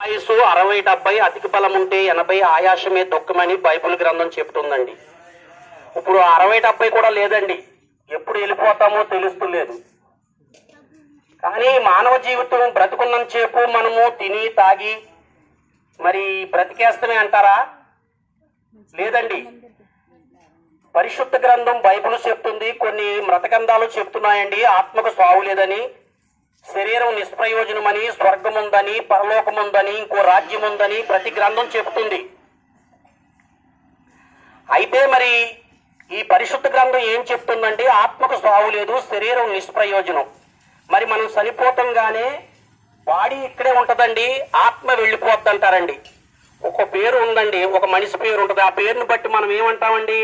ఆయుసు 60-70, అధిక బలం ఉంటే 80, ఆయాసమే దుఃఖమని బైబిల్ గ్రంథం చెప్తుందండి. ఇప్పుడు 60-70 కూడా లేదండి. ఎప్పుడు వెళ్ళిపోతామో తెలుస్తలేదు. కానీ మానవ జీవితం బ్రతుకున్నంత సేపు మనము తిని తాగి మరి బ్రతికేస్తమే అంటారా? లేదండి. పరిశుద్ధ గ్రంథం బైబిల్ చెప్తుంది, కొన్ని మృతగ్రంథాలు చెప్తున్నాయండి ఆత్మకు సావు లేదని, శరీరం నిష్ప్రయోజనమని, స్వర్గం ఉందని, పరలోకం ఉందని, ఇంకో రాజ్యం ఉందని ప్రతి గ్రంథం చెప్తుంది. అయితే మరి ఈ పరిశుద్ధ గ్రంథం ఏం చెప్తుందంటే ఆత్మకు సావు లేదు, శరీరం నిష్ప్రయోజనం. మరి మనం చనిపోతంగానే బాడీ ఇక్కడే ఉంటుందండి, ఆత్మ వెళ్ళిపోద్ది అంటారండి. ఒక పేరు ఉందండి, ఒక మనిషి పేరు ఉంటుంది. ఆ పేరుని బట్టి మనం ఏమంటామండి?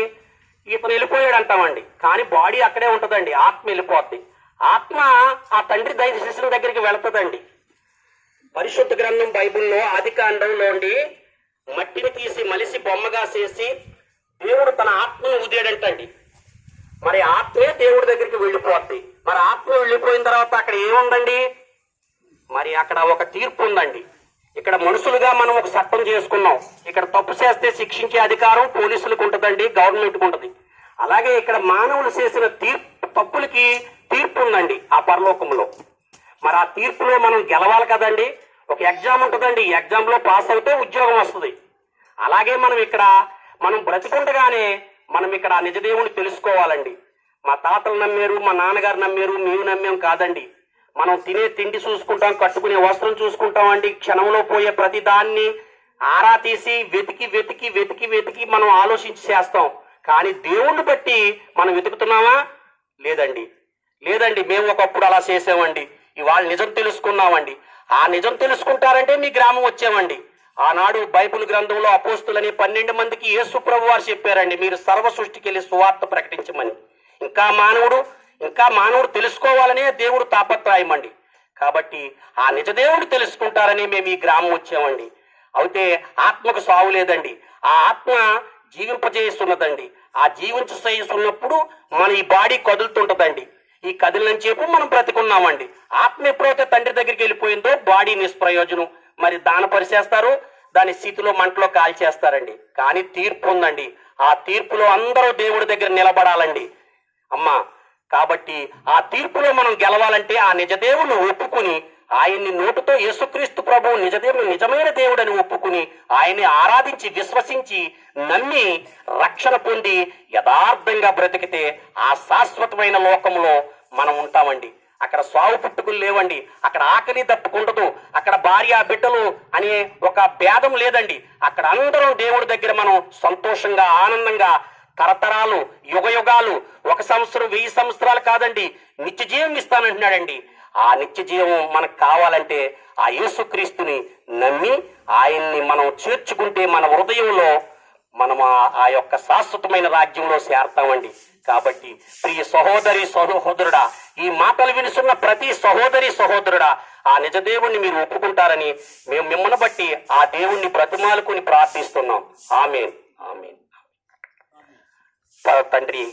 ఇతను వెళ్ళిపోయాడు అంటామండి. కానీ బాడీ అక్కడే ఉంటుందండి, ఆత్మ వెళ్ళిపోద్ది. ఆత్మ ఆ తండ్రి దైవ శిష్యుల దగ్గరికి వెళుతుందండి. పరిశుద్ధ గ్రంథం బైబిల్లో ఆదికాండంలోండి మట్టిని తీసి మలిసి బొమ్మగా చేసి దేవుడు తన ఆత్మను ఉదేడంటండి. మరి ఆత్మే దేవుడి దగ్గరికి వెళ్ళిపోద్ది. మరి ఆత్మ వెళ్ళిపోయిన తర్వాత అక్కడ ఏముందండి? మరి అక్కడ ఒక తీర్పు ఉందండి. ఇక్కడ మనుషులుగా మనం ఒక చట్టం చేసుకున్నాం. ఇక్కడ తప్పు చేస్తే శిక్షించే అధికారం పోలీసులకు ఉంటుందండి, గవర్నమెంట్కి ఉంటుంది. అలాగే ఇక్కడ మానవులు చేసిన తప్పులకి తీర్పు ఉందండి ఆ పరలోకంలో. మరి ఆ తీర్పులో మనం గెలవాలి కదండి. ఒక ఎగ్జామ్ ఉంటుందండి, ఈ ఎగ్జామ్లో పాస్ అవుతే ఉద్యోగం వస్తుంది. అలాగే మనం బ్రతికుండగానే మనం ఇక్కడ నిజదేవుని తెలుసుకోవాలండి. మా తాతలు నమ్మారు, మా నాన్నగారు నమ్మారు, మేము నమ్మాం కాదండి. మనం తినే తిండి చూసుకుంటాం, కట్టుకునే వస్త్రం చూసుకుంటాం అండి. క్షణంలో పోయే ప్రతి దాన్ని ఆరా తీసి వెతికి వెతికి వెతికి వెతికి మనం ఆలోచించి చేస్తాం. కానీ దేవుణ్ణి బట్టి మనం వెతుకుతున్నామా? లేదండి. మేము ఒకప్పుడు అలా చేసామండి, ఇవాళ నిజం తెలుసుకున్నామండి. ఆ నిజం తెలుసుకుంటారంటే మీ గ్రామం వచ్చామండి. ఆనాడు బైబిల్ గ్రంథంలో అపోస్తులని 12 మందికి యేసు ప్రభు వారు చెప్పారండి, మీరు సర్వ సృష్టికి వెళ్ళి సువార్త ప్రకటించమని. ఇంకా మానవుడు తెలుసుకోవాలనే దేవుడు తాపత్రయమండి. కాబట్టి ఆ నిజదేవుడు తెలుసుకుంటారని మేము ఈ గ్రామం వచ్చామండి. అయితే ఆత్మకు సావు లేదండి, ఆ ఆత్మ జీవింపజేస్తున్నదండి. ఆ జీవించేస్తున్నప్పుడు మన ఈ బాడీ కదులుతుంటదండి. ఈ కదిలిన చేపు మనం బ్రతికున్నామండి. ఆత్మ ఎప్పుడైతే తండ్రి దగ్గరికి వెళ్ళిపోయిందో బాడీ నిష్ప్రయోజనం. మరి దాన పరిచేస్తారు, దాని స్థితిలో మంటలో కాల్చేస్తారండి. కానీ తీర్పు ఉందండి. ఆ తీర్పులో అందరూ దేవుడి దగ్గర నిలబడాలండి అమ్మా. కాబట్టి ఆ తీర్పులో మనం గెలవాలంటే ఆ నిజదేవుని ఒప్పుకుని, ఆయన్ని నోటుతో యేసుక్రీస్తు ప్రభువు నిజదేవుడు నిజమైన దేవుడని ఒప్పుకుని ఆయన్ని ఆరాధించి విశ్వసించి నమ్మి రక్షణ పొంది యథార్థంగా బ్రతికితే ఆ శాశ్వతమైన లోకంలో మనం ఉంటామండి. అక్కడ సావు పుట్టుకులు లేవండి, అక్కడ ఆకలి దప్పుకుండదు, అక్కడ భార్య బిడ్డలు అనే ఒక భేదం లేదండి. అక్కడ అందరం దేవుడి దగ్గర మనం సంతోషంగా ఆనందంగా తరతరాలు యుగయుగాలు 1 సంవత్సరం 1000 సంవత్సరాలు కాదండి, నిత్య జీవం ఇస్తానంటున్నాడండి. ఆ నిత్య జీవం మనకు కావాలంటే ఆ యేసుక్రీస్తుని నమ్మి ఆయన్ని మనం చేర్చుకుంటే మన హృదయంలో మనం ఆ యొక్క శాశ్వతమైన రాజ్యంలో చేరతామండి. కాబట్టి ప్రియ సహోదరి సహోదరుడా, ఈ మాటలు వినుసున్న ప్రతి సహోదరి సహోదరుడా, ఆ నిజదేవుణ్ణి మీరు ఒప్పుకుంటారని మేము మిమ్మల్ని బట్టి ఆ దేవుణ్ణి బ్రతిమాలుకుని ప్రార్థిస్తున్నాం. ఆమేన్. తండ్రి